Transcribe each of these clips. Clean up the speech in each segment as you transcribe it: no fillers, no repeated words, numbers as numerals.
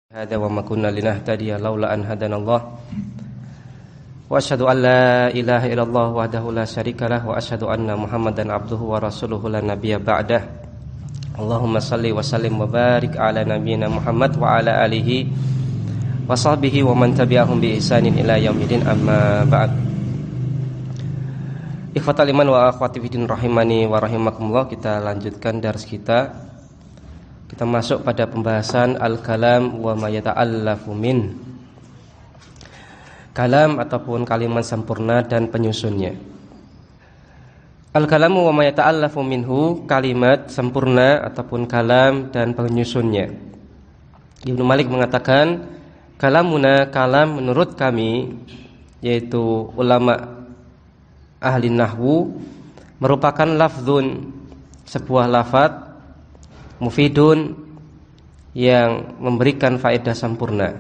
Hada wa ma kunna linahtadiya laula an hadanallah. Wa asyhadu an la ilaha illallah wahdahu la syarikalah wa asyhadu anna Muhammadan abduhu wa rasuluhu la nabiyya ba'dah. Allahumma salli wa sallim wa barik ala nabiyyina Muhammad wa ala alihi wa sahbihi wa man tabi'ahum bi ihsanin ila yaumil amma ba'd. Ikhwatal iman wa akhwati fiddin rahimani wa rahimakumullah. Kita lanjutkan dars kita. Kita masuk pada pembahasan al-kalam wa ma yata'allafu min. Kalam ataupun kalimat sempurna dan penyusunnya. Al-kalamu wa ma yata'allafu minhu, kalimat sempurna ataupun kalam dan penyusunnya. Ibnu Malik mengatakan, kalamuna, kalam menurut kami, yaitu ulama ahli nahwu, merupakan lafdzun, sebuah lafadz mufidun, yang memberikan faedah sempurna.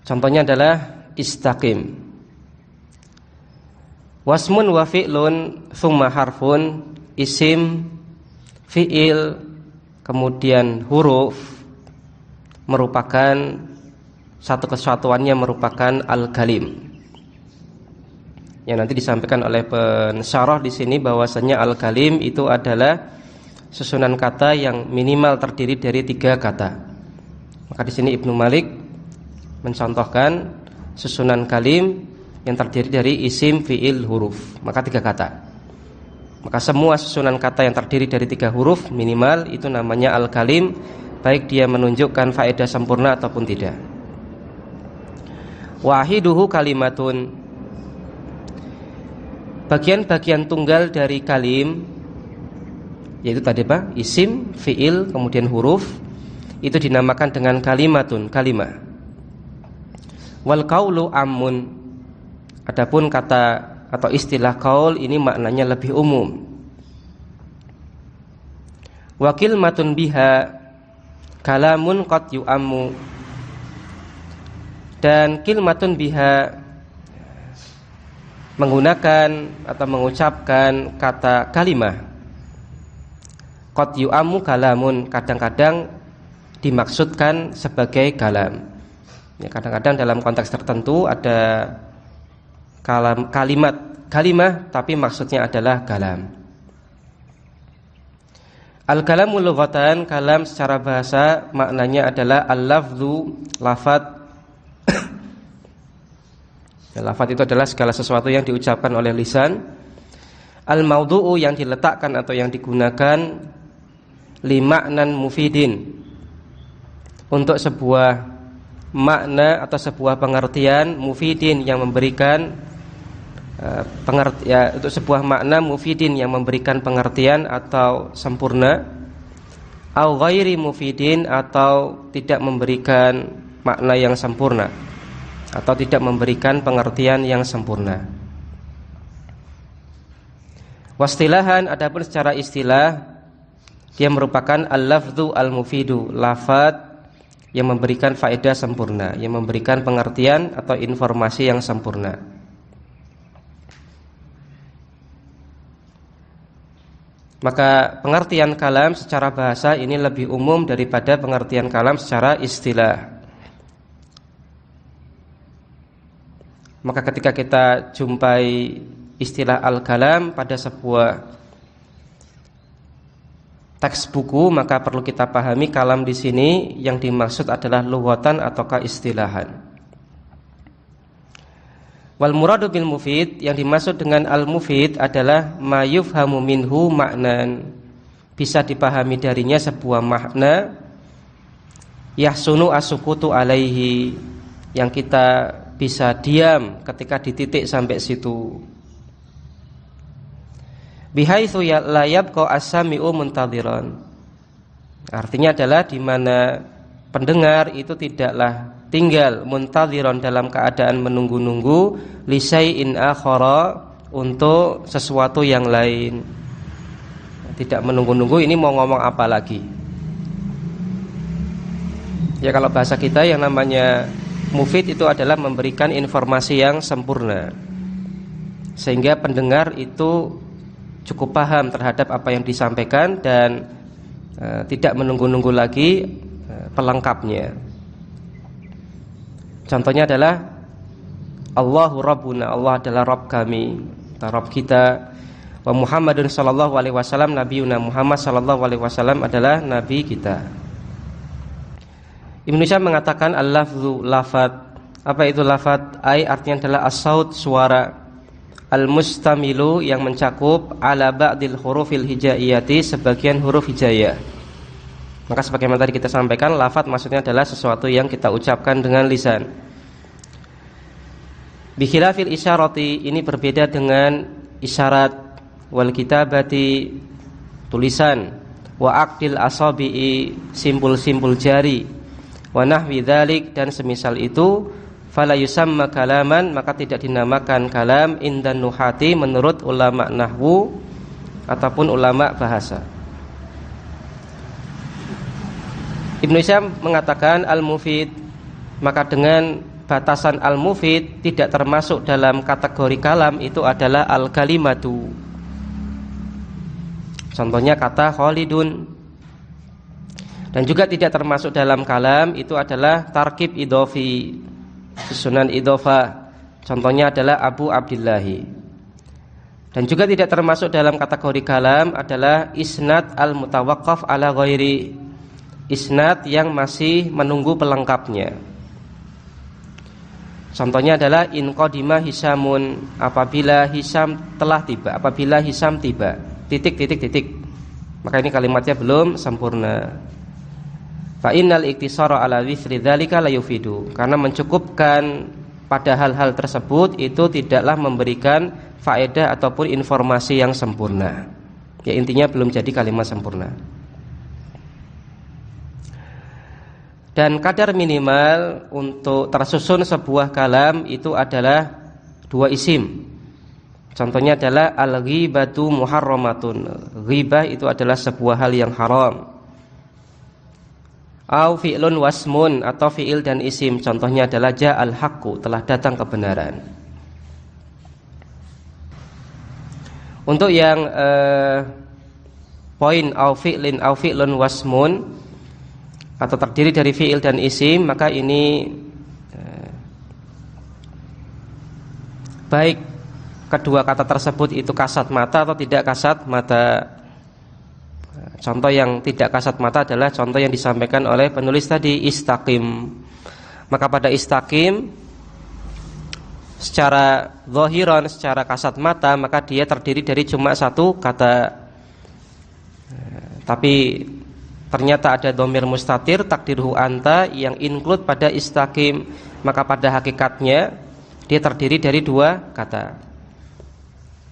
Contohnya adalah istaqim. Wasmun wa fi'lun thumma harfun, isim, fi'il, kemudian huruf, merupakan satu kesatuannya, merupakan al-kalim. Yang nanti disampaikan oleh pensyarah di sini bahwasanya al-kalim itu adalah susunan kata yang minimal terdiri dari 3 kata. Maka di sini Ibnu Malik mencontohkan susunan kalim yang terdiri dari isim, fi'il, huruf, maka 3 kata. Maka semua susunan kata yang terdiri dari 3 huruf minimal itu namanya al-kalim, baik dia menunjukkan faedah sempurna ataupun tidak. Wahiduhu kalimatun, bagian-bagian tunggal dari kalim, yaitu tadi apa? Isim, fi'il, kemudian huruf, itu dinamakan dengan kalimatun, kalimah. Wal qaulu ammun, adapun kata atau istilah qaul ini maknanya lebih umum. Wa kilmatun biha kalamun qad yu'ammu, dan kilmatun biha menggunakan atau mengucapkan kata kalimah. Qad yu'ammu kalamun, kadang-kadang dimaksudkan sebagai kalam. Ya, kadang-kadang dalam konteks tertentu ada kalimah tapi maksudnya adalah kalam. Al-kalamu lughatan, kalam secara bahasa maknanya adalah al-lafdhu, lafadz. Lafadz itu adalah segala sesuatu yang diucapkan oleh lisan. Al-maudu'u, yang diletakkan atau yang digunakan li ma'nan mufidin, untuk sebuah makna atau sebuah pengertian mufidin yang memberikan untuk sebuah makna mufidin yang memberikan pengertian atau sempurna, au ghairi mufidin, atau tidak memberikan makna yang sempurna atau tidak memberikan pengertian yang sempurna. Wastilahan, adapun secara istilah, dia merupakan al-lafdhu al-mufidu, lafadz yang memberikan faedah sempurna, yang memberikan pengertian atau informasi yang sempurna. Maka pengertian kalam secara bahasa ini lebih umum daripada pengertian kalam secara istilah. Maka ketika kita jumpai istilah al-kalam pada sebuah teks buku, maka perlu kita pahami kalam di sini yang dimaksud adalah lughatan ataukah istilahan. Wal muradu bil mufid, yang dimaksud dengan al-mufid adalah ma yufhamu minhu maknan, bisa dipahami darinya sebuah makna, yahsunu as-sukutu alaihi, yang kita bisa diam ketika di titik sampai situ. Bihaitsu la yabqa as-sami'u muntadhiran, artinya adalah di mana pendengar itu tidaklah tinggal muntadhiran, dalam keadaan menunggu-nunggu, li syai'in akhara, untuk sesuatu yang lain. Tidak menunggu-nunggu, ini mau ngomong apa lagi? Ya, kalau bahasa kita yang namanya mufid itu adalah memberikan informasi yang sempurna, sehingga pendengar itu cukup paham terhadap apa yang disampaikan dan tidak menunggu-nunggu lagi pelengkapnya. Contohnya adalah Allahu Rabbuna, Allah adalah Rabb kami, Rabb kita. Wa Muhammadun sallallahu alaihi wasallam nabiyuna, Muhammad sallallahu alaihi wasallam adalah nabi kita. Ibnu Syam mengatakan al-lafzu lafat. Apa itu lafat? Artinya adalah as-saut, suara, al-mustamilu yang mencakup ala ba'dil hurufil hijaiyati, sebagian huruf hijaiyah. Maka sebagaimana tadi kita sampaikan, lafat maksudnya adalah sesuatu yang kita ucapkan dengan lisan. Bikhilafil isyarati, ini berbeda dengan isyarat, wal kitabati, tulisan, wa aqdil asabi'i, simpul-simpul jari, wa nahwi dzalik, dan semisal itu, fala yusamma kalaman, maka tidak dinamakan kalam indan nuhati, menurut ulama nahwu ataupun ulama bahasa. Ibnu Syam mengatakan al-mufid, maka dengan batasan al-mufid tidak termasuk dalam kategori kalam itu adalah al-kalimatu. Contohnya kata Khalidun. Dan juga tidak termasuk dalam kalam itu adalah tarkib idhofi, susunan idhofah. Contohnya adalah Abu Abdillahi. Dan juga tidak termasuk dalam kategori kalam adalah isnad al-mutawaqqaf ala ghairi, isnad yang masih menunggu pelengkapnya. Contohnya adalah in qadima Hisamun, apabila Hisam telah tiba, apabila Hisam tiba, titik. Maka ini kalimatnya belum sempurna. Fa innal iktisara ala withri dzalika la yufidu, karena mencukupkan pada hal-hal tersebut itu tidaklah memberikan faedah ataupun informasi yang sempurna. Ya, intinya belum jadi kalimat sempurna. Dan kadar minimal untuk tersusun sebuah kalam itu adalah 2 isim. Contohnya adalah al-ghibatu muharramatun, ghibah itu adalah sebuah hal yang haram. Au fi'lun wasmun, atau fi'il dan isim. Contohnya adalah ja'al haqqu, telah datang kebenaran. Untuk yang poin au fi'lin au fi'lun wasmun, atau terdiri dari fi'il dan isim, maka ini baik kedua kata tersebut itu kasat mata atau tidak kasat mata. Contoh yang tidak kasat mata adalah contoh yang disampaikan oleh penulis tadi, istaqim. Maka pada istaqim secara zahiran, secara kasat mata, maka dia terdiri dari cuma satu kata. Tapi ternyata ada dhamir mustatir takdirhu anta yang include pada istaqim, maka pada hakikatnya dia terdiri dari 2 kata.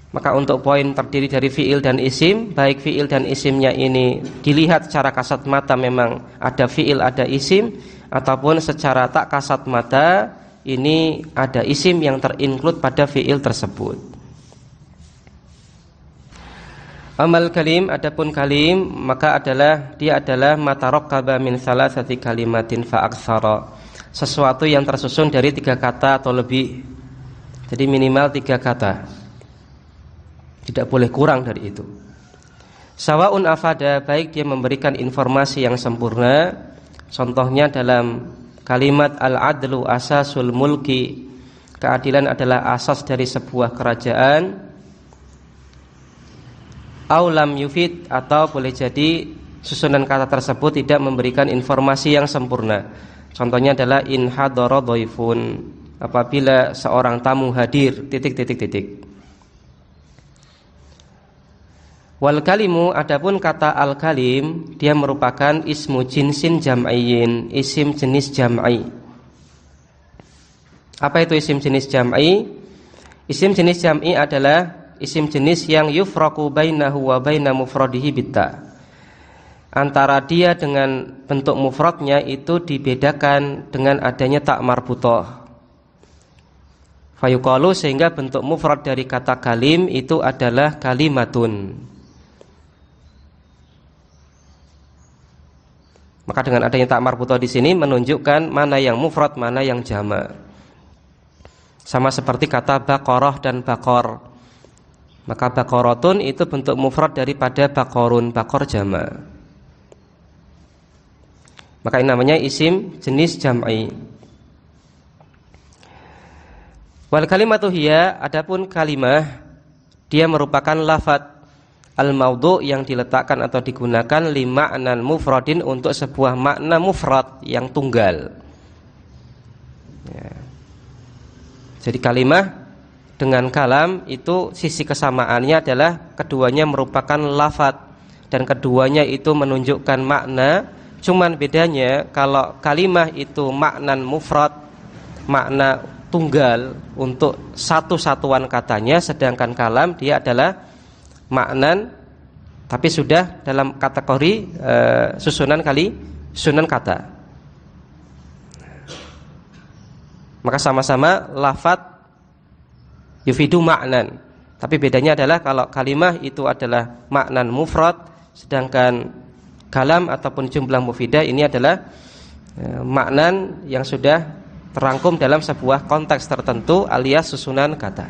Maka untuk poin terdiri dari fi'il dan isim, baik fi'il dan isimnya ini dilihat secara kasat mata memang ada fi'il ada isim, ataupun secara tak kasat mata ini ada isim yang terinclude pada fi'il tersebut. Amal kalim, adapun kalim, maka dia adalah matarakkaba min salasati kalimatin fa aktsara, sesuatu yang tersusun dari 3 kata atau lebih. Jadi minimal 3 kata, tidak boleh kurang dari itu. Sawaun afada, baik dia memberikan informasi yang sempurna. Contohnya dalam kalimat al-adlu asasul mulki, keadilan adalah asas dari sebuah kerajaan. Aulam yufid, atau boleh jadi susunan kata tersebut tidak memberikan informasi yang sempurna. Contohnya adalah in hadara dhaifun, apabila seorang tamu hadir, Wal kalimu, adapun kata al kalim, dia merupakan ismu jinsin jam'iyyin, isim jenis jam'i. Apa itu isim jenis jam'i? Isim jenis jam'i adalah isim jenis yang yufraku bainahu wa baina mufradihi bitta. Antara dia dengan bentuk mufradnya itu dibedakan dengan adanya tak marbutah. Fayuqalu, sehingga bentuk mufrad dari kata kalim itu adalah kalimatun. Maka dengan adanya tak marbutah di sini menunjukkan mana yang mufrad, mana yang jamak. Sama seperti kata baqarah dan baqar. Maka baqaratun itu bentuk mufrad daripada baqarun, baqar jamak. Maka ini namanya isim jenis jam'i. Wal kalimatu hiya, adapun kalimah dia merupakan lafadz al-maudhu' yang diletakkan atau digunakan li ma'nan mufradin untuk sebuah makna mufrad yang tunggal. Ya. Jadi kalimah dengan kalam itu sisi kesamaannya adalah keduanya merupakan lafadz dan keduanya itu menunjukkan makna. Cuman bedanya kalau kalimah itu maknan mufrad, makna tunggal untuk satu satuan katanya, sedangkan kalam dia adalah maknan tapi sudah dalam kategori susunan kata. Maka sama-sama lafadz yufidu maknan, tapi bedanya adalah kalau kalimah itu adalah maknan mufrad, sedangkan kalam ataupun jumlah mufidah ini adalah maknan yang sudah terangkum dalam sebuah konteks tertentu alias susunan kata.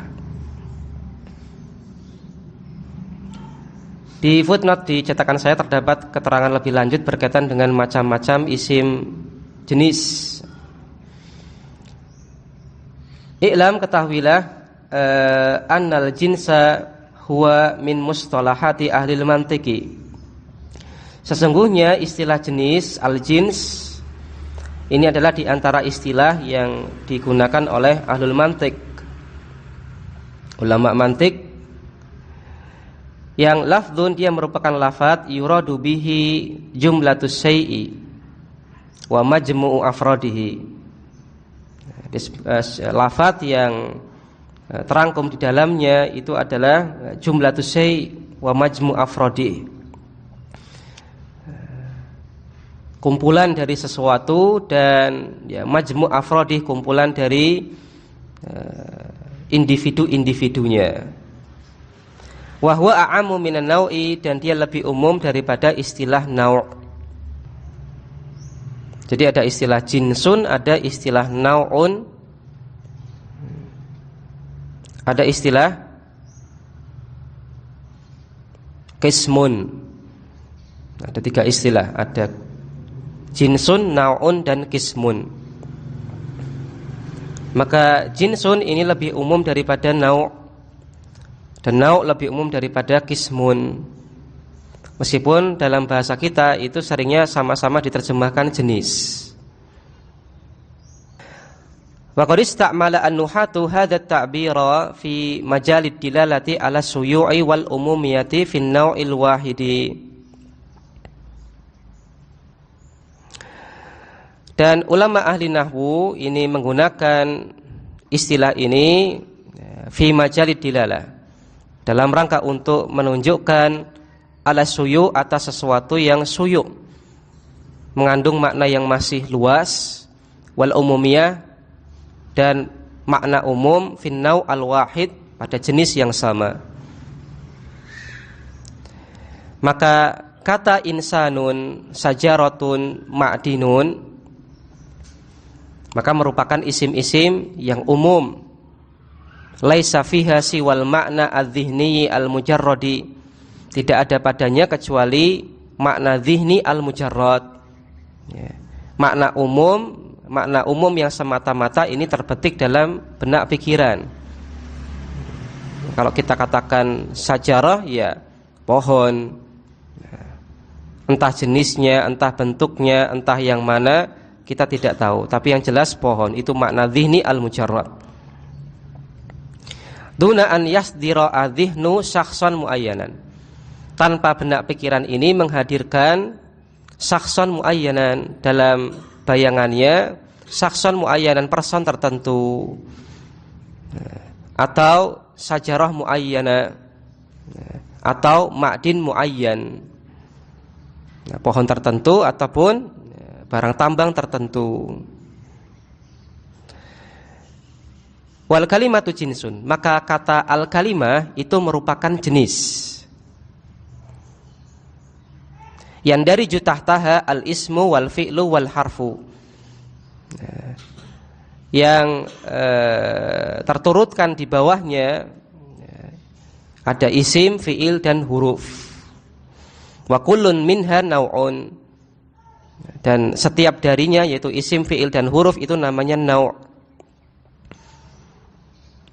Di footnote di cetakan saya terdapat keterangan lebih lanjut berkaitan dengan macam-macam isim jenis. I'lam, ketahuilah, annal jinsa huwa min mustalahati ahlil mantiki. Sesungguhnya istilah jenis al-jins ini adalah di antara istilah yang digunakan oleh ahlul mantik, ulama mantik, yang lafdzun dia merupakan lafadz yuradu bihi jumlatus syai'i wa majmu'u afrodihi. Lafadz yang terangkum di dalamnya itu adalah jumlatus syai' wa majmu' afrodi, kumpulan dari sesuatu, dan ya majmu' afrodi, kumpulan dari individu-individunya. Wa huwa a'ammu minan nau'i, dan dia lebih umum daripada istilah nau'. Jadi ada istilah jinsun, ada istilah nau'un, ada istilah qismun. Ada 3 istilah, ada jinsun, nau'un, dan qismun. Maka jinsun ini lebih umum daripada nau', dan nau' lebih umum daripada qismun. Meskipun dalam bahasa kita itu seringnya sama-sama diterjemahkan jenis. Wa qad istamala an-nuhatu hadha at-ta'bira fi majalid dilalati ala suyu'i wal umumiyati fi an-naw'il wahidi. Dan ulama ahli nahwu ini menggunakan istilah ini fi majalid dilalah dalam rangka untuk menunjukkan ala suyu' atas sesuatu yang suyu', mengandung makna yang masih luas, wal umumiyah, dan makna umum finnau al-wahid, pada jenis yang sama. Maka kata insanun, sajaratun, ma'dinun, maka merupakan isim-isim yang umum, laisa fiha siwal makna adz-dzihni al-mujarradi, tidak ada padanya kecuali makna dzihni al-mujarrad, ya. Makna umum yang semata-mata ini terbetik dalam benak pikiran. Kalau kita katakan sajarah, ya pohon, entah jenisnya, entah bentuknya, entah yang mana, kita tidak tahu. Tapi yang jelas pohon, itu makna dzihni al-mujarrad. Duna an yasdira adzihnu syakhsan muayyanan, tanpa benak pikiran ini menghadirkan syakhsan muayyanan, dalam bayangannya syakhsan muayyanan, person tertentu, atau sajarah muayyana, atau ma'din muayyan, pohon tertentu ataupun barang tambang tertentu. Wal kalimatu jinsun, maka kata al kalimah itu merupakan jenis. Yang dari jutahtaha al ismu wal fi'lu wal harfu, yang terturutkan di bawahnya ada isim, fi'il, dan huruf. Wa kullun minha nau'un, Dan setiap darinya yaitu isim, fi'il dan huruf itu namanya nau'.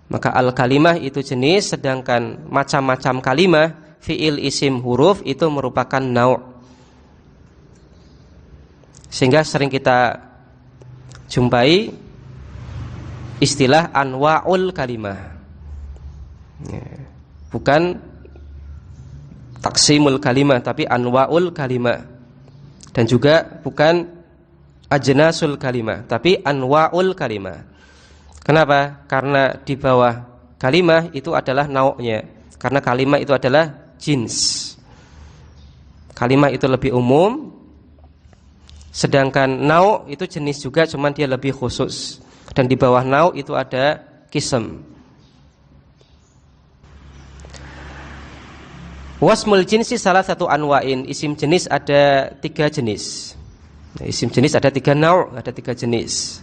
Maka al-kalimah itu jenis, sedangkan macam-macam kalimah, fi'il, isim, huruf itu merupakan nau'. Sehingga sering kita jumpai istilah anwa'ul kalimah. Bukan taksimul kalimah, tapi anwa'ul kalimah. Dan juga bukan ajnasul kalimah, tapi anwa'ul kalimah. Kenapa? Karena di bawah kalimah itu adalah nau'nya. Karena kalimah itu adalah jins. Kalimah itu lebih umum, sedangkan nau' itu jenis juga, cuman dia lebih khusus. Dan di bawah nau' itu ada qism. Wasmul jinsi salah satu anwa'in. Isim jenis ada 3 jenis. Isim jenis ada 3 nau', ada 3 jenis.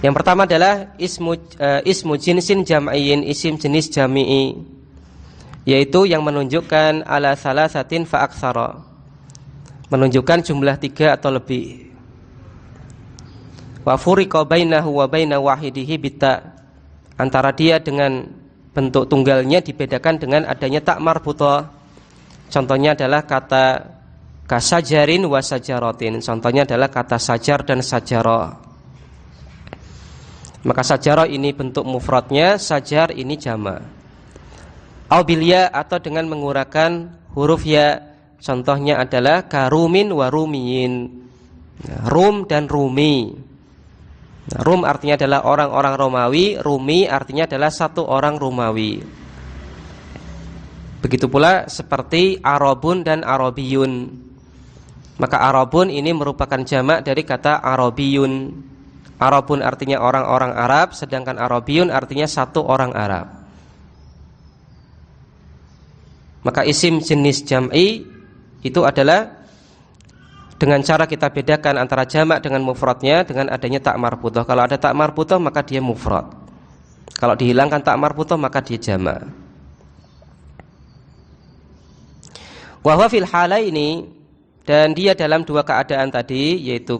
Yang pertama adalah ismu jinsin jam'iyyin, isim jenis jami'i, yaitu yang menunjukkan ala salasatin fa aktsara, menunjukkan jumlah 3 atau lebih. Wa furiqa bainahu wa baina wahidihi bitta, antara dia dengan bentuk tunggalnya dibedakan dengan adanya tak marbutah. Contohnya adalah kata kasajarin wa sajaratin. Contohnya adalah kata sajar dan sajarah. Maka sajarah ini bentuk mufradnya, sajar ini jama'. Au bil ya, atau dengan menggunakan huruf ya. Contohnya adalah karumin wa rumiyin. Rum dan rumi. Rum artinya adalah orang-orang Romawi, Rumi artinya adalah satu orang Romawi. Begitu pula seperti Arabun dan Arabiyun. Maka Arabun ini merupakan jamak dari kata Arabiyun. Arabun artinya orang-orang Arab, sedangkan Arabiyun artinya satu orang Arab. Maka isim jenis jam'i itu adalah dengan cara kita bedakan antara jamak dengan mufradnya dengan adanya tak marbutah. Kalau ada tak marbutah maka dia mufrad. Kalau dihilangkan tak marbutah maka dia jamak. Wa huwa fil halaini, dan dia dalam 2 keadaan tadi, yaitu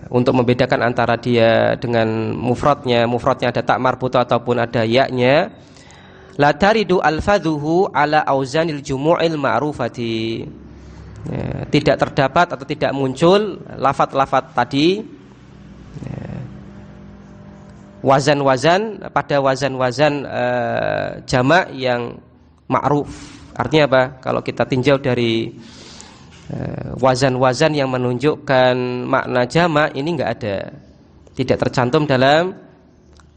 untuk membedakan antara dia dengan mufradnya ada tak marbutah ataupun ada ya-nya. La taridu alfadhuhu ala auzanil jumu'il ma'rufati. Tidak terdapat atau tidak muncul lafaz-lafaz tadi wazan-wazan pada wazan-wazan jamak yang ma'ruf. Artinya apa? Kalau kita tinjau dari wazan-wazan yang menunjukkan makna jamak, ini enggak ada, tidak tercantum dalam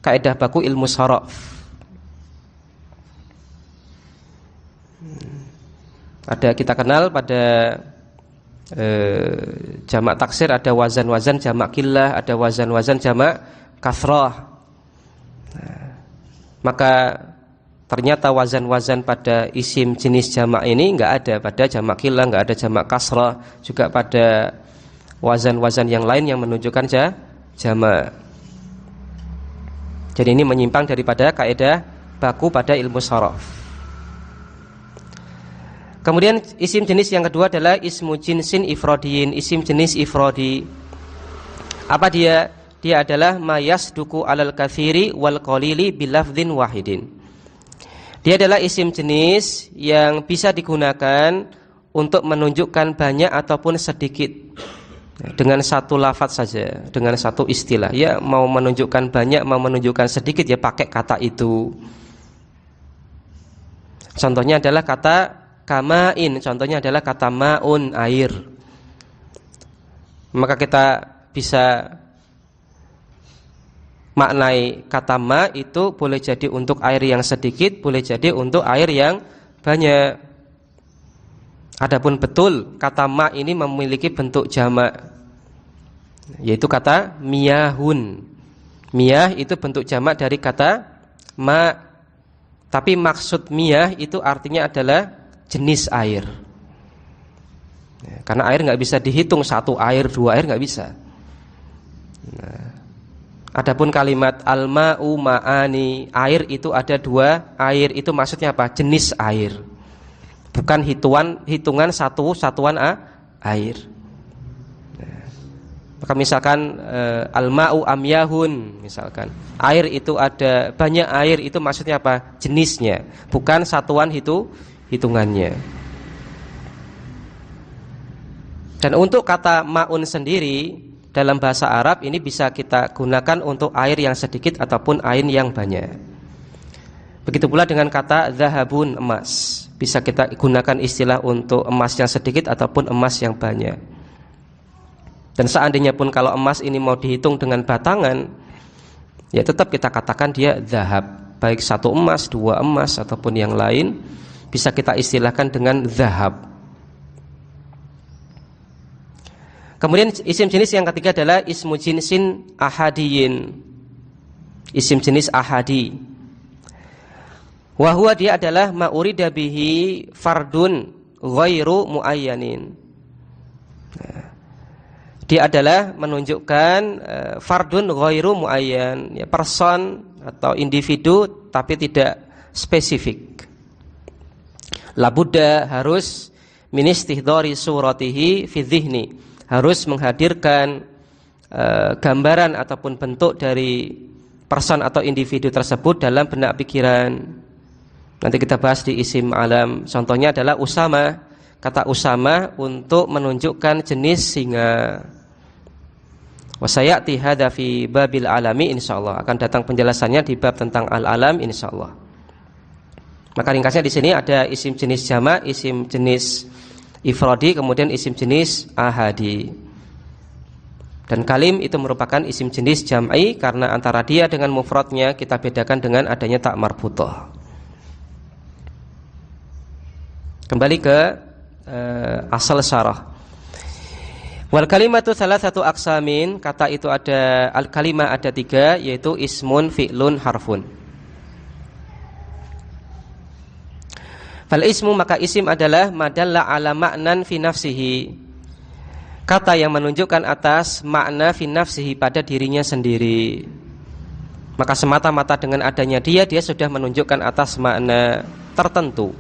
kaidah baku ilmu sharaf. Ada, kita kenal pada jamak taksir ada wazan-wazan jamak qillah, ada wazan-wazan jamak kasrah. Maka ternyata wazan-wazan pada isim jenis jamak ini enggak ada pada jamak qillah, enggak ada jamak kasrah, juga pada wazan-wazan yang lain yang menunjukkan jamak. Jadi ini menyimpang daripada kaidah baku pada ilmu sharaf. Kemudian isim jenis yang kedua adalah ismu jinsin ifrodiyin, isim jenis ifrodi. Apa dia? Dia adalah mayasduku alal katsiri wal qalili bilafdhin wahidin. Dia adalah isim jenis yang bisa digunakan untuk menunjukkan banyak ataupun sedikit dengan satu lafaz saja, dengan satu istilah. Ya, mau menunjukkan banyak, mau menunjukkan sedikit, ya pakai kata itu. Contohnya adalah kata kamain, contohnya adalah kata ma'un, air. Maka kita bisa maknai kata ma itu boleh jadi untuk air yang sedikit, boleh jadi untuk air yang banyak. Adapun betul kata ma ini memiliki bentuk jamak, yaitu kata miyahun. Miyah itu bentuk jamak dari kata ma, tapi maksud miyah itu artinya adalah jenis air. Karena air nggak bisa dihitung, satu air, 2 air nggak bisa. Adapun kalimat al-ma'u ma'ani, air itu ada 2 air, itu maksudnya apa? Jenis air. bukan hitungan satu satuan air. Maka misalkan al-ma'u amyahun, misalkan air itu ada banyak air, itu maksudnya apa? Jenisnya, bukan satuan hitungannya. Dan untuk kata ma'un sendiri dalam bahasa Arab ini bisa kita gunakan untuk air yang sedikit ataupun air yang banyak. Begitu pula dengan kata zahabun, emas. Bisa kita gunakan istilah untuk emas yang sedikit ataupun emas yang banyak. Dan seandainya pun kalau emas ini mau dihitung dengan batangan, ya tetap kita katakan dia zahab. Baik satu emas, dua emas ataupun yang lain, bisa kita istilahkan dengan zahab. Kemudian isim jenis yang ketiga adalah ismu jinsin ahadiyin. Isim jenis ahadi. Wa huwa, dia adalah ma'urida bihi fardun ghairu muayyanin. Dia adalah menunjukkan fardun ghairu muayyan, ya, person atau individu tapi tidak spesifik. Labudda, harus min istihdari suratihi fi dhihni, harus menghadirkan gambaran ataupun bentuk dari person atau individu tersebut dalam benak pikiran. Nanti kita bahas di isim alam. Contohnya adalah Usama. Kata Usama untuk menunjukkan jenis singa. Wa sayati hadza fi babil alami, insyaallah akan datang penjelasannya di bab tentang al-alam insyaallah. Maka ringkasnya di sini ada isim jenis jama', isim jenis ifradi, kemudian isim jenis ahadi. Dan kalim itu merupakan isim jenis jam'i karena antara dia dengan mufradnya kita bedakan dengan adanya tak marbutah. Kembali ke asal syarah. Wal kalimatu salasatu aqsamin, kata itu ada al kalimah ada tiga, yaitu ismun, fi'lun, harfun. Fal ismu, maka isim adalah madalla ala ma'nan fi nafsihi, kata yang menunjukkan atas makna fi nafsihi pada dirinya sendiri. Maka semata-mata dengan adanya dia sudah menunjukkan atas makna tertentu.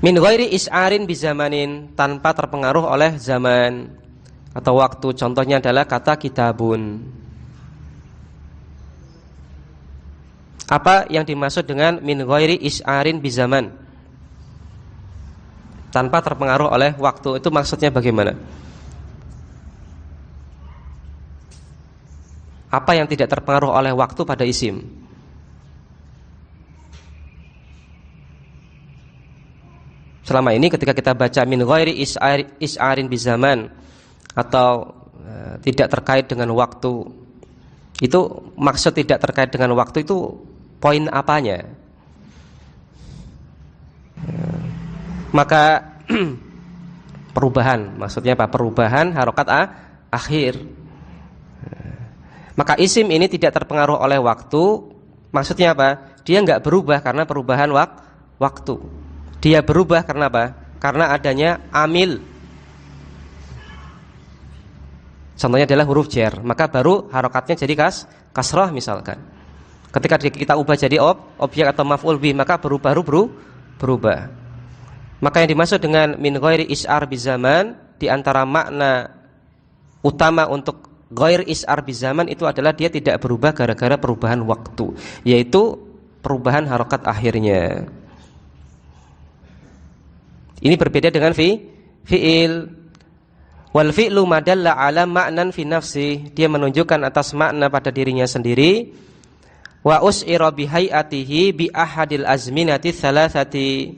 Min ghairi is'arin bizamanin, tanpa terpengaruh oleh zaman atau waktu. Contohnya adalah kata kitabun. Apa yang dimaksud dengan min ghairi is'arin bizaman? Tanpa terpengaruh oleh waktu, itu maksudnya bagaimana? Apa yang tidak terpengaruh oleh waktu pada isim? Selama ini ketika kita baca min ghairi is'arin bizaman atau tidak terkait dengan waktu, itu maksud tidak terkait dengan waktu itu poin apanya? Maka perubahan, maksudnya apa? Perubahan harokat akhir. Maka isim ini tidak terpengaruh oleh waktu. Maksudnya apa? Dia nggak berubah karena perubahan waktu. Dia berubah karena apa? Karena adanya amil. Contohnya adalah huruf jar, maka baru harokatnya jadi kasrah misalkan. Ketika kita ubah jadi objek atau maf'ul bih, maka berubah. Maka yang dimaksud dengan min ghairi is'ar bizaman, di antara makna utama untuk ghair is'ar bizaman itu adalah dia tidak berubah gara-gara perubahan waktu, yaitu perubahan harokat akhirnya. Ini berbeda dengan fi'il. Wal fi'lu madalla ala ma'nan fi nafsi, dia menunjukkan atas makna pada dirinya sendiri. Wa us'ira bi hayatihi bi ahadil azminati thalathati,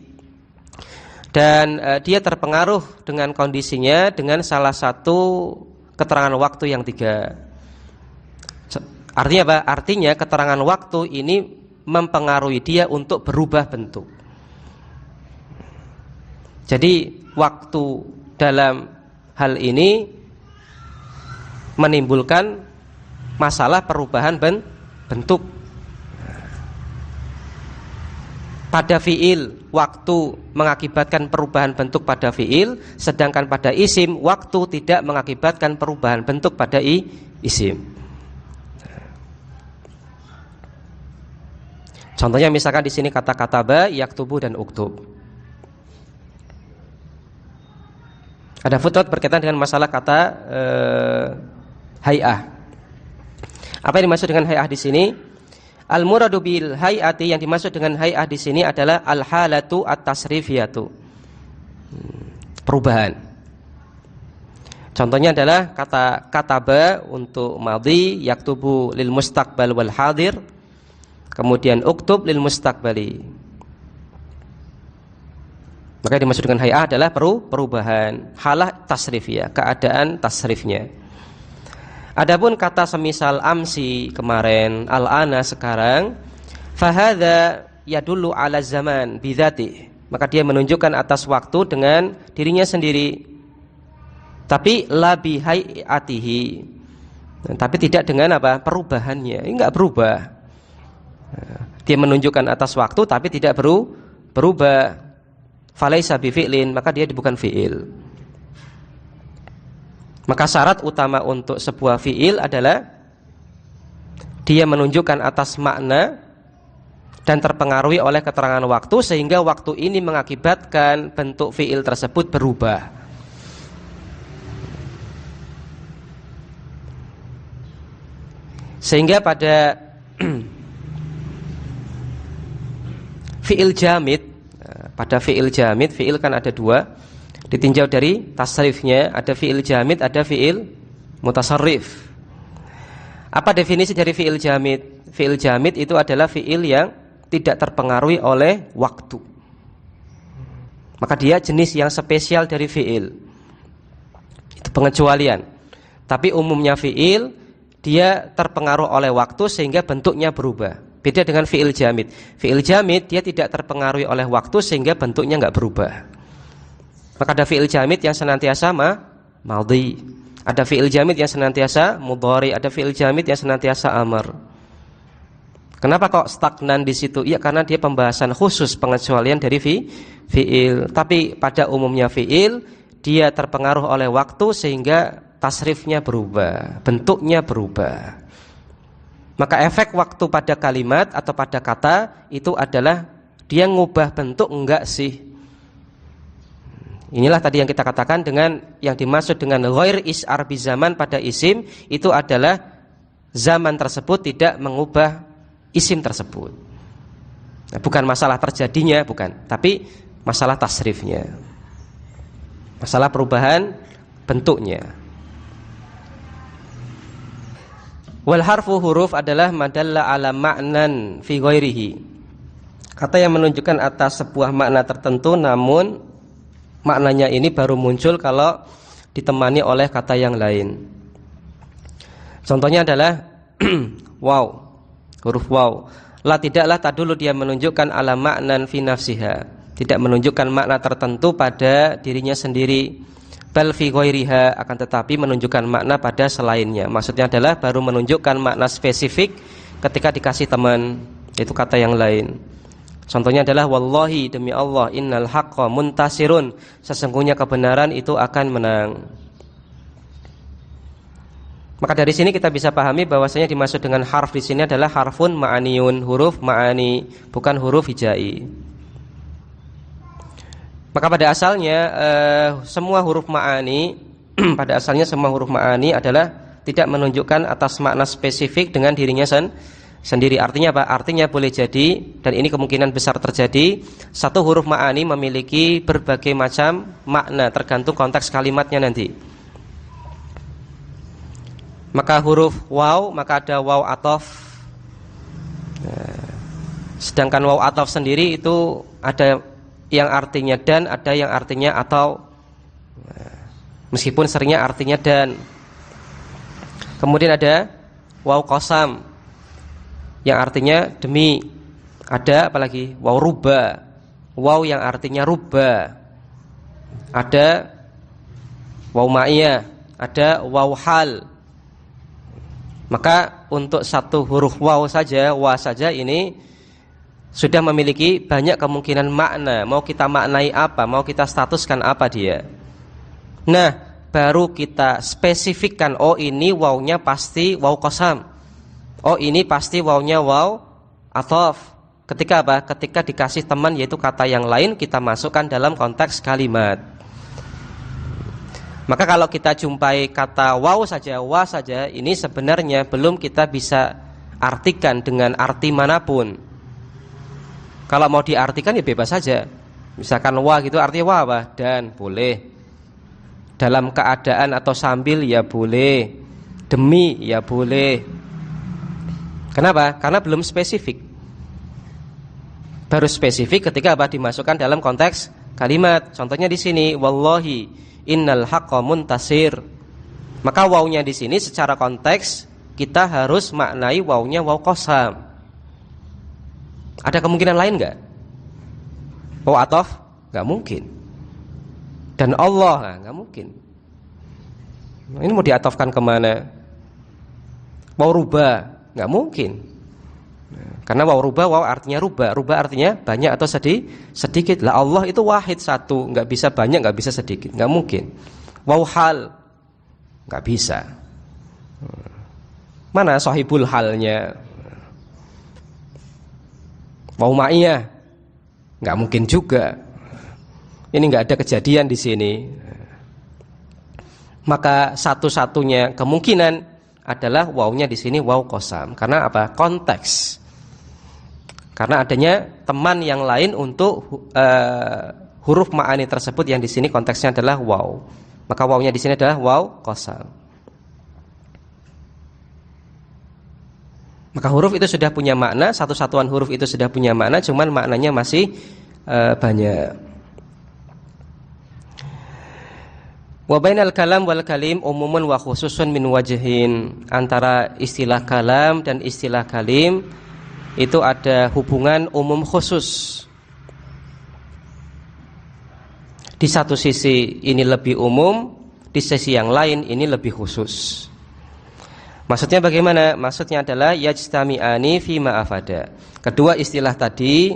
dan dia terpengaruh dengan kondisinya dengan salah satu keterangan waktu yang tiga. Artinya apa? Artinya keterangan waktu ini mempengaruhi dia untuk berubah bentuk. Jadi waktu dalam hal ini menimbulkan masalah perubahan bentuk. Pada fi'il, waktu mengakibatkan perubahan bentuk pada fi'il, sedangkan pada isim, waktu tidak mengakibatkan perubahan bentuk pada isim. Contohnya misalkan di sini kata kataba, yaktubu dan uktub. Ada footnote berkaitan dengan masalah kata hay'ah. Apa yang dimaksud dengan hay'ah di sini? Al-muradu bil hay'ati, yang dimaksud dengan hay'ah di sini adalah al-halatu at-tasrifiyatu. Perubahan. Contohnya adalah kata kataba untuk madhi, yaktubu lil mustaqbal wal hadir, kemudian uktub lil mustaqbali. Maka yang dimaksud dengan hay'ah adalah perubahan, halah tasrifiyah, keadaan tasrifnya. Adapun kata semisal amsi kemarin, al-ana sekarang, fahadha yadullu ala zaman bidzati, maka dia menunjukkan atas waktu dengan dirinya sendiri. Tapi la bi hay'atihi, tapi tidak dengan apa? Perubahannya. Ini enggak berubah. Dia menunjukkan atas waktu tapi tidak berubah. Falaisa bi fi'lin, maka dia bukan fi'il. Maka syarat utama untuk sebuah fi'il adalah dia menunjukkan atas makna dan terpengaruhi oleh keterangan waktu, sehingga waktu ini mengakibatkan bentuk fi'il tersebut berubah. Sehingga pada fi'il jamid, fi'il kan ada dua, ditinjau dari tasrifnya, ada fi'il jamid, ada fi'il mutasarrif. Apa definisi dari fi'il jamid? Fi'il jamid itu adalah fi'il yang tidak terpengaruhi oleh waktu. Maka dia jenis yang spesial dari fi'il. Itu pengecualian. Tapi umumnya fi'il dia terpengaruh oleh waktu sehingga bentuknya berubah. Beda dengan fi'il jamid. Fi'il jamid dia tidak terpengaruhi oleh waktu sehingga bentuknya enggak berubah. Maka ada fi'il jamid yang senantiasa madhi, ada fi'il jamid yang senantiasa mudhari, ada fi'il jamid yang senantiasa amr. Kenapa kok stagnan di situ? Ya karena dia pembahasan khusus pengecualian dari fi'il. Tapi pada umumnya fi'il dia terpengaruh oleh waktu sehingga tasrifnya berubah, bentuknya berubah. Maka efek waktu pada kalimat atau pada kata itu adalah dia ngubah bentuk enggak sih? Inilah tadi yang kita katakan dengan yang dimaksud dengan ghair is'ar bi zaman pada isim, itu adalah zaman tersebut tidak mengubah isim tersebut. Nah, bukan masalah terjadinya, bukan, tapi masalah tasrifnya, masalah perubahan bentuknya. Wal harfu, huruf adalah madalla ala ma'nan fi ghairihi, kata yang menunjukkan atas sebuah makna tertentu namun maknanya ini baru muncul kalau ditemani oleh kata yang lain. Contohnya adalah waw, huruf waw. La tidaklah tadulu dia menunjukkan ala ma'nan fi nafsiha, tidak menunjukkan makna tertentu pada dirinya sendiri. Bal fi ghairiha, akan tetapi menunjukkan makna pada selainnya. Maksudnya adalah baru menunjukkan makna spesifik ketika dikasih teman, itu kata yang lain. Contohnya adalah wallahi, demi Allah, innal haqqa muntasirun, sesungguhnya kebenaran itu akan menang. Maka dari sini kita bisa pahami bahwasanya dimaksud dengan harf di sini adalah harfun ma'aniyun, huruf ma'ani, bukan huruf hijai. Maka pada asalnya semua huruf ma'ani pada asalnya semua huruf ma'ani adalah tidak menunjukkan atas makna spesifik dengan dirinya sendiri. Artinya apa? Artinya boleh jadi, dan ini kemungkinan besar terjadi, satu huruf ma'ani memiliki berbagai macam makna tergantung konteks kalimatnya nanti. Maka huruf waw, maka ada waw atof. Sedangkan waw atof sendiri itu ada yang artinya dan, ada yang artinya atau, meskipun seringnya artinya dan. Kemudian ada waw qasam yang artinya demi. Ada apalagi waw ruba, waw yang artinya ruba. Ada waw ma'iyah, ada waw hal. Maka untuk satu huruf waw saja, wa saja ini sudah memiliki banyak kemungkinan makna. Mau kita maknai apa, mau kita statuskan apa dia. Nah, baru kita spesifikkan, oh ini wawnya pasti waw qasam, oh ini pasti wawnya waw ataf, ketika apa? Ketika dikasih teman yaitu kata yang lain kita masukkan dalam konteks kalimat. Maka kalau kita jumpai kata waw saja, wa saja, ini sebenarnya belum kita bisa artikan dengan arti manapun. Kalau mau diartikan ya bebas saja. Misalkan wa gitu artinya wa apa? Dan, boleh. Dalam keadaan atau sambil ya boleh. Demi ya boleh. Kenapa? Karena belum spesifik. Baru spesifik ketika apa? Dimasukkan dalam konteks kalimat. Contohnya di sini, wallahi innal haqqa muntasir. Maka wawnya di sini secara konteks kita harus maknai wawnya waw qasam. Ada kemungkinan lain enggak? Waw ataf? Enggak mungkin. Dan Allah enggak mungkin. Ini mau diatofkan kemana? Waw ruba? Enggak mungkin. Karena waw ruba, waw artinya ruba. Ruba artinya banyak atau sedikit. Lah Allah itu wahid, satu, enggak bisa banyak, enggak bisa sedikit, enggak mungkin. Waw hal? Enggak bisa. Mana sahibul halnya? Waw ma'iyah? Enggak mungkin juga. Ini enggak ada kejadian di sini. Maka satu-satunya kemungkinan adalah wawnya di sini waw qasam. Karena apa? Konteks. Karena adanya teman yang lain untuk huruf ma'ani tersebut yang di sini konteksnya adalah waw. Maka wawnya di sini adalah waw qasam. Maka huruf itu sudah punya makna, satu satuan huruf itu sudah punya makna, cuman maknanya masih banyak. Wa bainal kalam wal kalim umumun wa khususun min wajhin. Antara istilah kalam dan istilah kalim itu ada hubungan umum khusus. Di satu sisi ini lebih umum, di sisi yang lain ini lebih khusus. Maksudnya bagaimana? Maksudnya adalah yajtami'ani fi ma afada. Kedua istilah tadi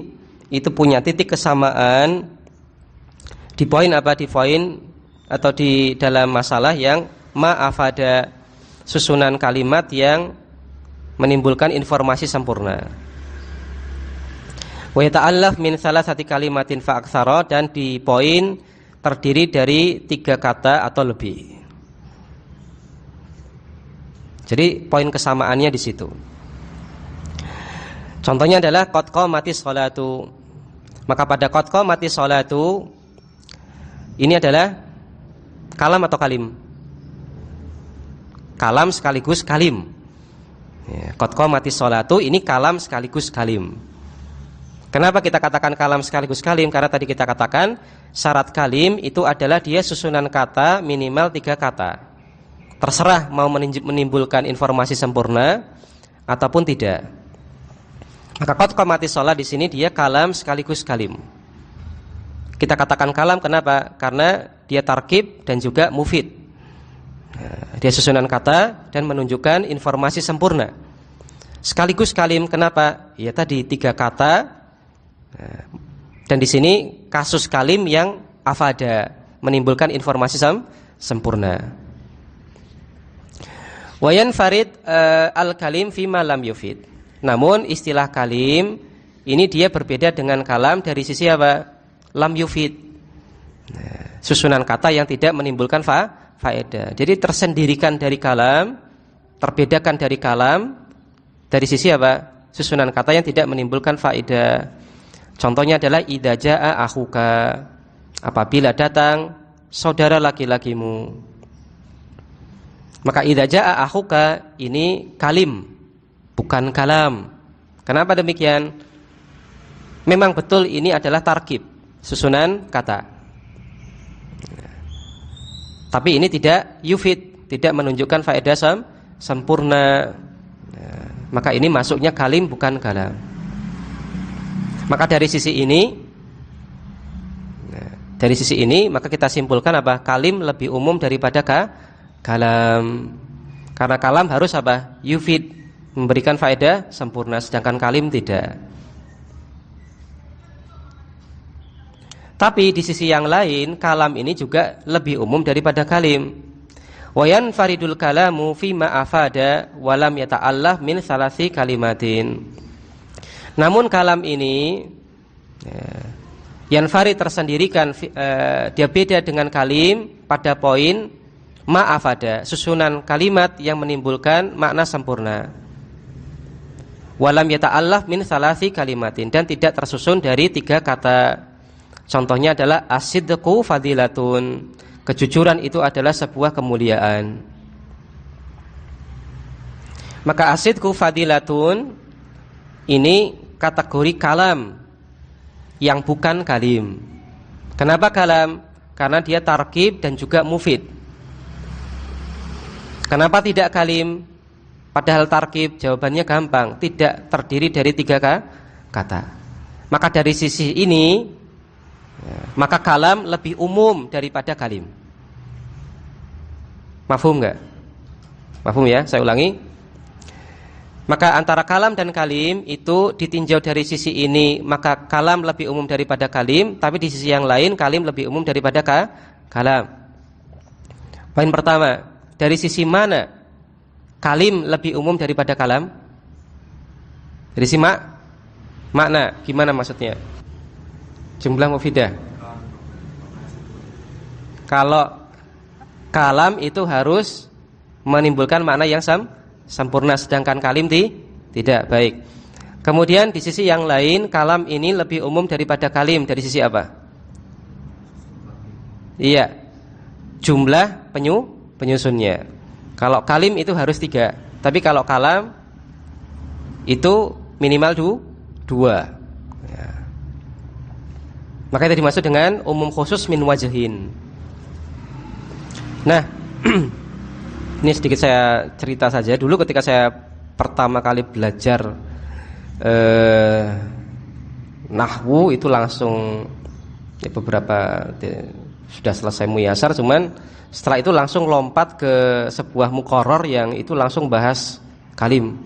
itu punya titik kesamaan di poin apa? Di poin atau di dalam masalah yang ma afada, susunan kalimat yang menimbulkan informasi sempurna. Wa yata'allaf min salasati kalimatin fa aktsara, dan di poin terdiri dari 3 kata atau lebih. Jadi poin kesamaannya di situ. Contohnya adalah qad qamatis sholatu. Maka pada qad qamatis sholatu ini adalah kalam atau kalim? Kalam sekaligus kalim. Qad qamatis sholatu ini kalam sekaligus kalim. Kenapa kita katakan kalam sekaligus kalim? Karena tadi kita katakan syarat kalim itu adalah dia susunan kata minimal 3 kata. Terserah mau menimbulkan informasi sempurna ataupun tidak. Maka qad qamatis shalah di sini dia kalam sekaligus kalim. Kita katakan kalam kenapa? Karena dia tarkib dan juga mufid. Dia susunan kata dan menunjukkan informasi sempurna. Sekaligus kalim kenapa? Ya tadi 3 kata. Dan di sini kasus kalim yang afada, menimbulkan informasi sempurna. Wayan farid al-kalim fima lam yufid. Namun istilah kalim ini dia berbeda dengan kalam dari sisi apa? Lam yufid. Susunan kata yang tidak menimbulkan faedah. Jadi tersendirikan dari kalam, terbedakan dari kalam dari sisi apa? Susunan kata yang tidak menimbulkan faedah. Contohnya adalah idza jaa akhuka, apabila datang saudara laki-lakimu. Maka idza jaa akhuka ini kalim, bukan kalam. Kenapa demikian? Memang betul ini adalah tarkib, susunan kata. Tapi ini tidak yufid, tidak menunjukkan faedah sempurna. Maka ini masuknya kalim bukan kalam. Maka dari sisi ini maka kita simpulkan apa? Kalim lebih umum daripada kalam. Karena kalam harus apa? Yufid, memberikan faedah sempurna, sedangkan kalim tidak. Tapi di sisi yang lain kalam ini juga lebih umum daripada kalim. Wayan faridul kalamu fi ma afada walam yata'allaf min salasi kalimatin. Namun kalam ini yanfari tersendirikan, dia beda dengan kalim pada poin ma'afada, susunan kalimat yang menimbulkan makna sempurna. Walam yata'allaf min salasi kalimatin, dan tidak tersusun dari 3 kata. Contohnya adalah as-sidqu fadilatun, kejujuran itu adalah sebuah kemuliaan. Maka as-sidqu fadilatun ini kategori kalam yang bukan kalim. Kenapa kalam? Karena dia tarkib dan juga mufid. Kenapa tidak kalim? Padahal tarkib, jawabannya gampang, tidak terdiri dari 3 kata. Maka dari sisi ini, maka kalam lebih umum daripada kalim. Mafhum enggak? Mafhum ya? Saya ulangi. Maka antara kalam dan kalim itu ditinjau dari sisi ini, maka kalam lebih umum daripada kalim, tapi di sisi yang lain kalim lebih umum daripada kalam. Poin pertama, dari sisi mana kalim lebih umum daripada kalam? Dari sisi makna. Gimana maksudnya? Jumlah mufidah. Kalau kalam itu harus menimbulkan makna yang sempurna, sedangkan kalim tidak. Baik. Kemudian di sisi yang lain kalam ini lebih umum daripada kalim. Dari sisi apa? Iya, jumlah penyusunnya. Kalau kalim itu harus 3, tapi kalau kalam itu minimal 2. Ya. Maka itu dimaksud dengan umum khusus min wajhin. Nah, ini sedikit saya cerita saja. Dulu ketika saya pertama kali belajar nahwu itu langsung beberapa sudah selesai muyasar, cuman setelah itu langsung lompat ke sebuah muqarrar yang itu langsung bahas kalim.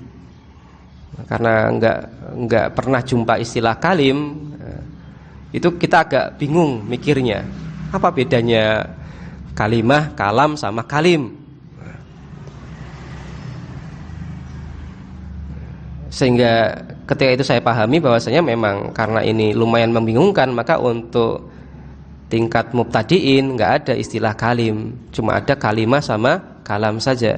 Karena enggak pernah jumpa istilah kalim, itu kita agak bingung mikirnya. Apa bedanya kalimah, kalam sama kalim? Sehingga ketika itu saya pahami bahwasanya memang karena ini lumayan membingungkan, maka untuk tingkat mubtadiin nggak ada istilah kalim, cuma ada kalimah sama kalam saja.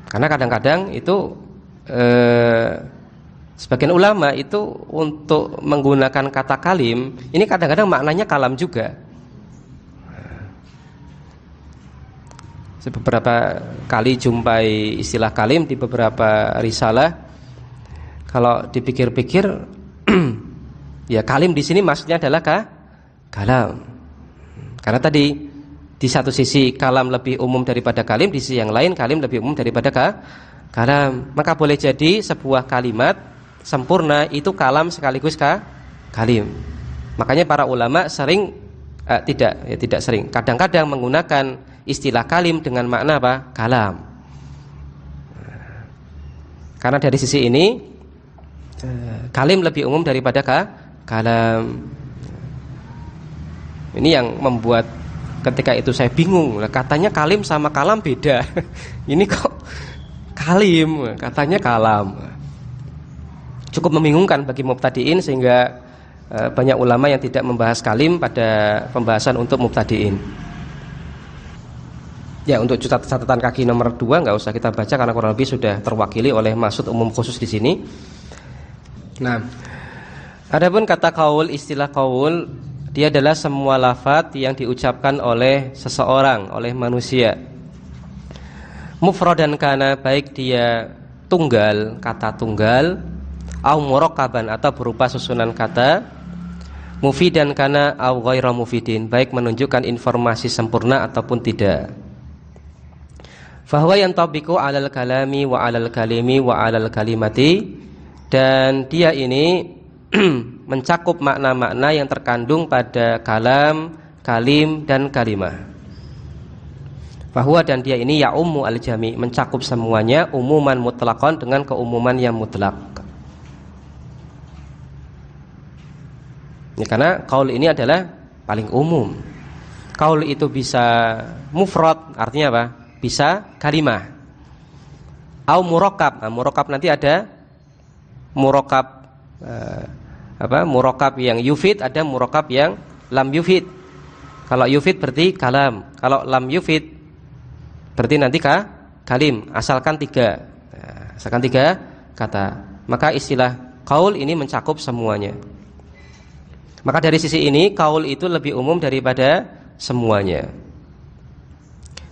Karena kadang-kadang itu sebagian ulama itu untuk menggunakan kata kalim ini kadang-kadang maknanya kalam juga. Beberapa kali jumpai istilah kalim di beberapa risalah. Kalau dipikir-pikir ya kalim di sini maksudnya adalah kalam. Karena tadi di satu sisi kalam lebih umum daripada kalim, di sisi yang lain kalim lebih umum daripada kalam. Maka boleh jadi sebuah kalimat sempurna itu kalam sekaligus kalim. Makanya para ulama sering tidak sering, kadang-kadang menggunakan istilah kalim dengan makna apa? Kalam. Karena dari sisi ini kalim lebih umum daripada kalam. Ini yang membuat ketika itu saya bingung. Katanya kalim sama kalam beda. Ini kok kalim, katanya kalam. Cukup membingungkan bagi mubtadiin, sehingga banyak ulama yang tidak membahas kalim pada pembahasan untuk mubtadiin. Ya, untuk catatan kaki nomor 2 nggak usah kita baca karena kurang lebih sudah terwakili oleh maksud umum khusus di sini. Nah, adapun kata qaul, istilah qaul, dia adalah semua lafadz yang diucapkan oleh seseorang, oleh manusia. Mufradan kana, baik dia tunggal, kata tunggal, au murakkaban atau berupa susunan kata, mufidan kana au ghaira mufidin, baik menunjukkan informasi sempurna ataupun tidak. Fahuwa yantabiqu 'alal kalami wa 'alal kalimi wa 'alal kalimati, dan dia ini mencakup makna-makna yang terkandung pada kalam, kalim, dan kalimah. Bahwa dan dia ini ya'ummu al-jami, mencakup semuanya, umuman mutlaqan, dengan keumuman yang mutlak. Ya, karena qaul ini adalah paling umum. Qaul itu bisa mufrad, artinya apa? Bisa kalimah. Au murakkab. Nah, murakkab nanti ada murakkab murakkab yang yufid, ada murakkab yang lam yufid. Kalau yufid berarti kalam, kalau lam yufid berarti nanti kalim, asalkan tiga kata. Maka istilah qaul ini mencakup semuanya. Maka dari sisi ini qaul itu lebih umum daripada semuanya.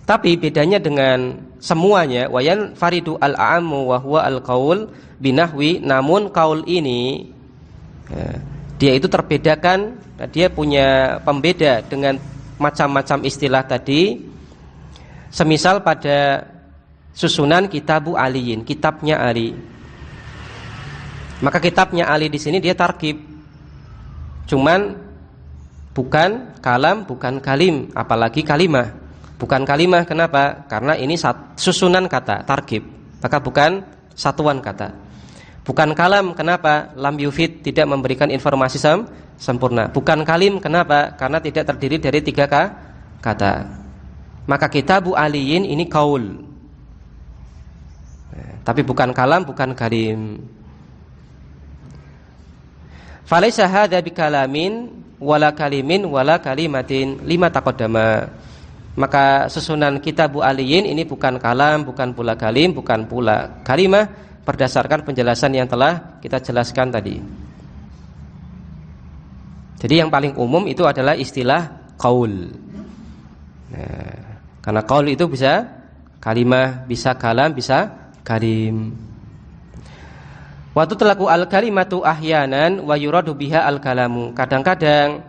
Tapi bedanya dengan semuanya, wayan faridu al-a'ammu wa huwa al-qaul binahwi, namun qaul ini dia itu terbedakan, dia punya pembeda dengan macam-macam istilah tadi. Semisal pada susunan kitabu aliyin, kitabnya Ali. Maka kitabnya Ali di sini dia tarkib. Cuman bukan kalam, bukan kalim, apalagi kalimah. Bukan kalimah, kenapa? Karena ini susunan kata, tarkib. Maka bukan satuan kata. Bukan kalam, kenapa? Lam yufid, tidak memberikan informasi sempurna. Bukan kalim, kenapa? Karena tidak terdiri dari tiga kata. Maka kitabu aliyin ini qaul. Tapi bukan kalam, bukan kalim. Falaisa hadza bikalamin wala kalimin wala kalimatin lima taqaddama. Maka susunan kitabu aliyin ini bukan kalam, bukan pula kalim, bukan pula kalimah, berdasarkan penjelasan yang telah kita jelaskan tadi. Jadi yang paling umum itu adalah istilah qaul. Nah, karena qaul itu bisa kalimah, bisa kalam, bisa kalim. Wa tutlaqu al-kalimatu ahyanan wa yuradu biha al-kalamu. Kadang-kadang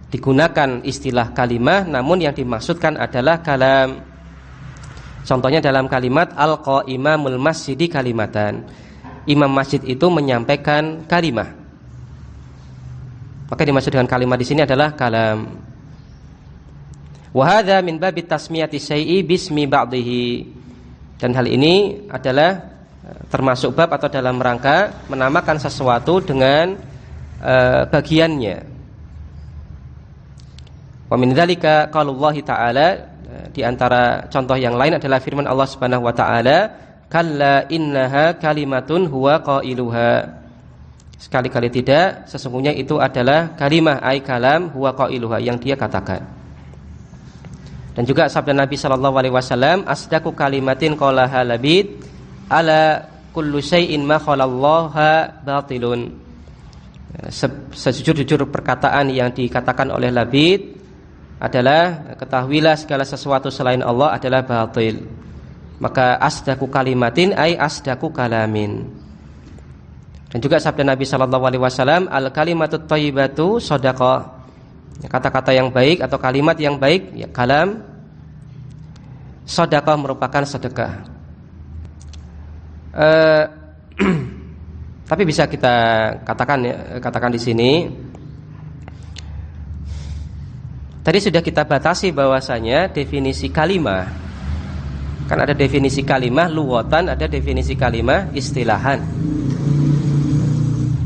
digunakan istilah kalimah, namun yang dimaksudkan adalah kalam. Contohnya dalam kalimat al-qaimamul masjidi kalimatan. Imam masjid itu menyampaikan kalimah. Maka dimaksud dengan kalimat di sini adalah kalam. Wa hadza min babit tasmiyati syai'i bismi ba'dihi. Dan hal ini adalah termasuk bab atau dalam rangka menamakan sesuatu dengan bagiannya. Wa min dzalika qaulullahi ta'ala, di antara contoh yang lain adalah firman Allah Subhanahu wa taala, kalla innaha kalimatun huwa qailuha. Sekali-kali tidak, sesungguhnya itu adalah kalimah, ai kalam, huwa qailuha, yang dia katakan. Dan juga sabda Nabi sallallahu alaihi wasallam, asdaqu kalimatin qalaha labid ala kullu syai'in ma khalallaha batilun. Sejujur-jujur perkataan yang dikatakan oleh Labid adalah, ketahuilah segala sesuatu selain Allah adalah batil. Maka asdaqu kalimatin ay asdaqu kalamin. Dan juga sabda Nabi sallallahu alaihi wasallam, al kalimatut thayyibatu shadaqah. Kata-kata yang baik atau kalimat yang baik, ya kalam, shadaqah merupakan sedekah. Tapi bisa kita katakan di sini, tadi sudah kita batasi bahwasanya definisi kalimah, kan ada definisi kalimah lughatan, ada definisi kalimah istilahan.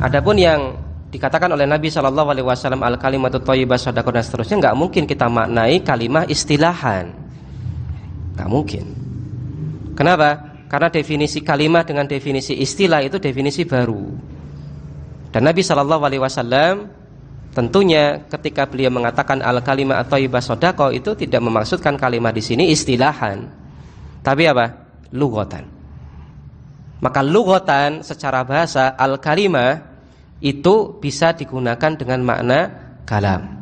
Adapun yang dikatakan oleh Nabi sallallahu alaihi wasallam al kalimatut thayyibah shadaqah dan seterusnya, enggak mungkin kita maknai kalimah istilahan. Enggak mungkin. Kenapa? Karena definisi kalimah dengan definisi istilah itu definisi baru. Dan Nabi sallallahu alaihi wasallam tentunya ketika beliau mengatakan al kalimah at-thayyibah shadaqah itu tidak memaksudkan kalimah di sini istilahan, tapi apa? Lughatan. Maka lughatan secara bahasa al kalimah itu bisa digunakan dengan makna kalam.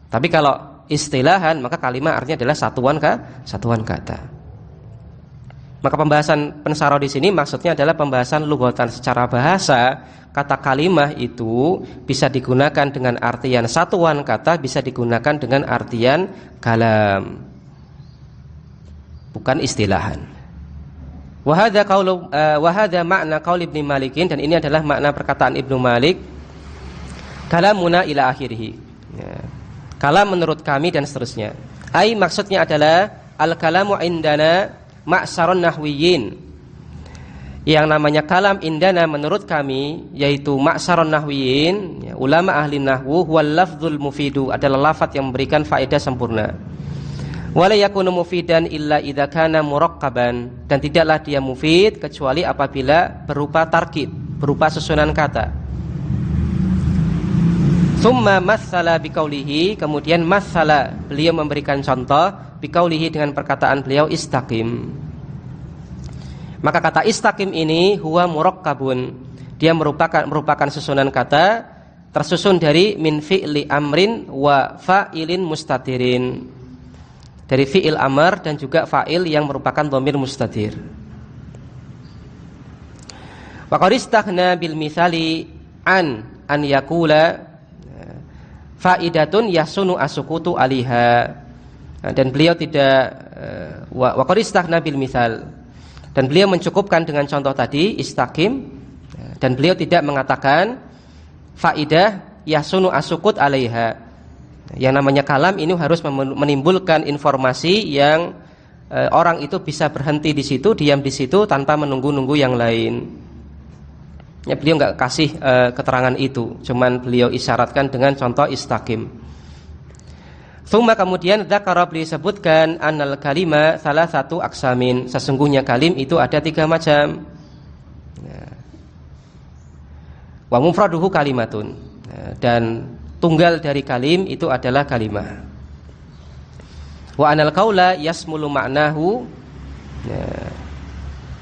Tapi kalau istilahan, maka kalimah artinya adalah satuan kata. Maka pembahasan pensaro di sini maksudnya adalah pembahasan lughatan. Secara bahasa, kata kalimah itu bisa digunakan dengan artian satuan kata, bisa digunakan dengan artian kalam, bukan istilahan. Wa hadza makna qaul Ibnu Malikin, dan ini adalah makna perkataan Ibnu Malik, kalamuna ila akhirih. Ya. Kalam menurut kami dan seterusnya. Ai maksudnya adalah al-kalamu indana ma'sarun nahwiyin. Yang namanya kalam indana menurut kami, yaitu ma'syaron nahwiyin, ya, ulama ahli nahwu, huwal lafdzul mufidu, adalah lafadz yang memberikan faedah sempurna. Wala yakunu mufidan illa idza kana muraqqaban, dan tidaklah dia mufid kecuali apabila berupa tarkib, berupa susunan kata. Tsumma matsala biqaulihi, kemudian matsala, beliau memberikan contoh biqaulihi dengan perkataan beliau istaqim. Maka kata istaqim ini huwa murakkabun, dia merupakan susunan kata tersusun dari min fi'li amrin wa fa'ilin mustatirin, dari fi'il amr dan juga fa'il yang merupakan dhamir mustatir. Wa qad istaghna bil misali an yakula faidatun yasunu asukutu aliha, dan beliau tidak wa qad istaghna bil misal, dan beliau mencukupkan dengan contoh tadi istaqim, dan beliau tidak mengatakan faidah yasunu asukut alaiha. Yang namanya kalam ini harus menimbulkan informasi yang orang itu bisa berhenti di situ, diam di situ tanpa menunggu-nunggu yang lain. Ya, beliau nggak kasih keterangan itu, cuman beliau isyaratkan dengan contoh istaqim. Tsumma, kemudian dzakara, beliau sebutkan annal kalima salah satu aksamin, sesungguhnya kalim itu ada 3 macam. Wa mufraduhu kalimatun, dan tunggal dari kalim itu adalah kalimah. Wa anal qaula yasmulu ma'nahu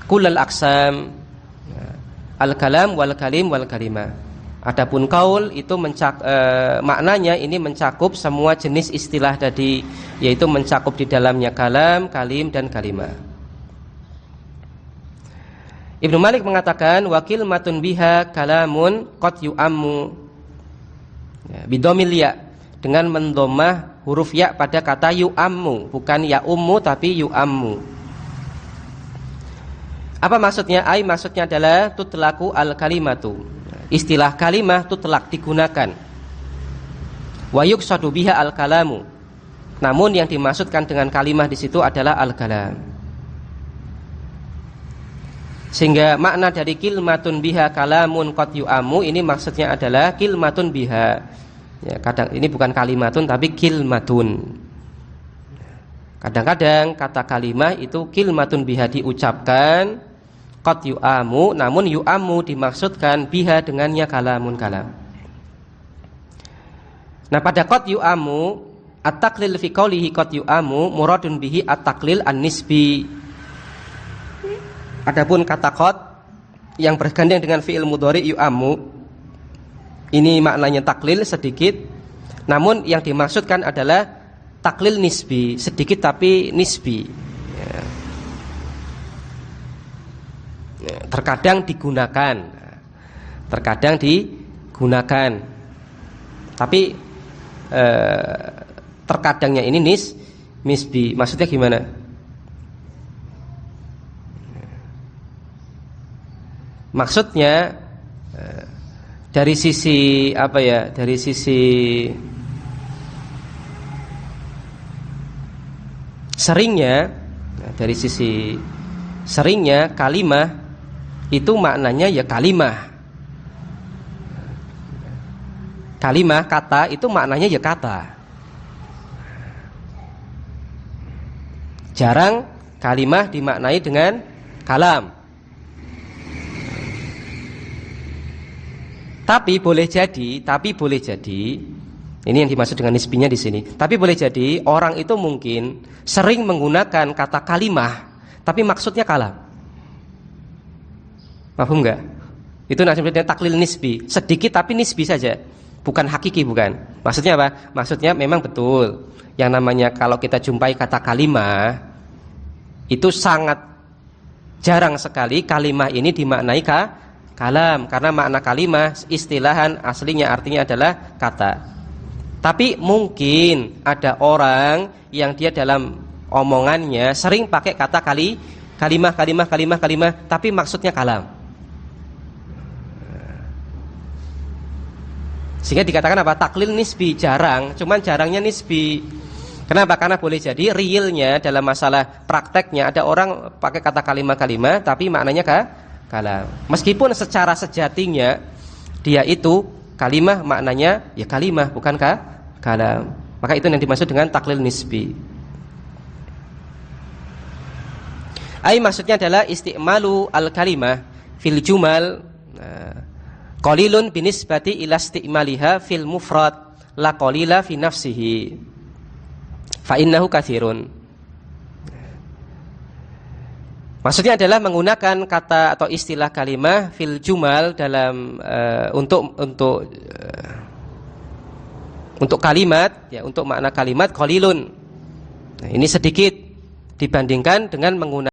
kullal aksam, al kalam wal kalim wal kalimah. Adapun kaul itu maknanya ini mencakup semua jenis istilah tadi, yaitu mencakup di dalamnya kalam, kalim, dan kalimah. Ibnu Malik mengatakan wakil matun biha kalamun qad yu'ammu bidomil ya, dengan mendomah huruf ya pada kata yu'ammu, bukan ya ummu tapi yu'ammu. Apa maksudnya? Maksudnya adalah tutlaku al kalimatu, istilah kalimah tutlak digunakan, wa yuqsadu biha al kalamu, namun yang dimaksudkan dengan kalimah di situ adalah al kalam. Sehingga makna dari kilmatun biha kalamun qad yu'amu ini maksudnya adalah kilmatun biha. Ya, kadang ini bukan kalimatun tapi kilmatun. Kadang-kadang kata kalimah itu kilmatun biha diucapkan, qad yu'amu, namun yu'amu dimaksudkan biha dengannya kalamun kalam. Nah, pada qad yu'amu, at-taqlil fi qoulihi qad yu'amu muradun bihi at-taqlil an-nisbi. Adapun kata qad yang bergandeng dengan fi'il mudhari yu'amu, ini maknanya taklil sedikit, namun yang dimaksudkan adalah taklil nisbi, sedikit tapi nisbi. Terkadang digunakan, tapi terkadangnya ini nisbi. Maksudnya gimana? Maksudnya dari sisi apa ya? Dari sisi seringnya kalimah itu maknanya ya kalimah. Kalimah kata itu maknanya ya kata. Jarang kalimah dimaknai dengan kalam. Tapi boleh jadi, ini yang dimaksud dengan nisbinya di sini. Tapi boleh jadi orang itu mungkin sering menggunakan kata kalimah, tapi maksudnya kalam. Paham enggak? Itu namanya taklil nisbi, sedikit tapi nisbi saja, bukan hakiki, bukan. Maksudnya apa? Maksudnya memang betul. Yang namanya kalau kita jumpai kata kalimah, itu sangat jarang sekali kalimah ini dimaknai kalam, karena makna kalimah istilahan aslinya artinya adalah kata. Tapi mungkin ada orang yang dia dalam omongannya sering pakai kata kalimah, tapi maksudnya kalam. Sehingga dikatakan apa? Taklil nisbi, jarang, cuman jarangnya nisbi. Kenapa? Karena boleh jadi realnya dalam masalah prakteknya ada orang pakai kata kalimah tapi maknanya kalam. Meskipun secara sejatinya dia itu kalimah, maknanya ya kalimah, bukankah kalam. Maka itu yang dimaksud dengan taklil nisbi. Maksudnya adalah isti'malu al-kalimah fil jumal qalilun binisbati ila isti'maliha fil mufrad la qalila fi nafsihi fa innahu katsirun. Maksudnya adalah menggunakan kata atau istilah kalimah fil jumal dalam untuk kalimat, ya, untuk makna kalimat qalilun. Nah, ini sedikit dibandingkan dengan menggunakan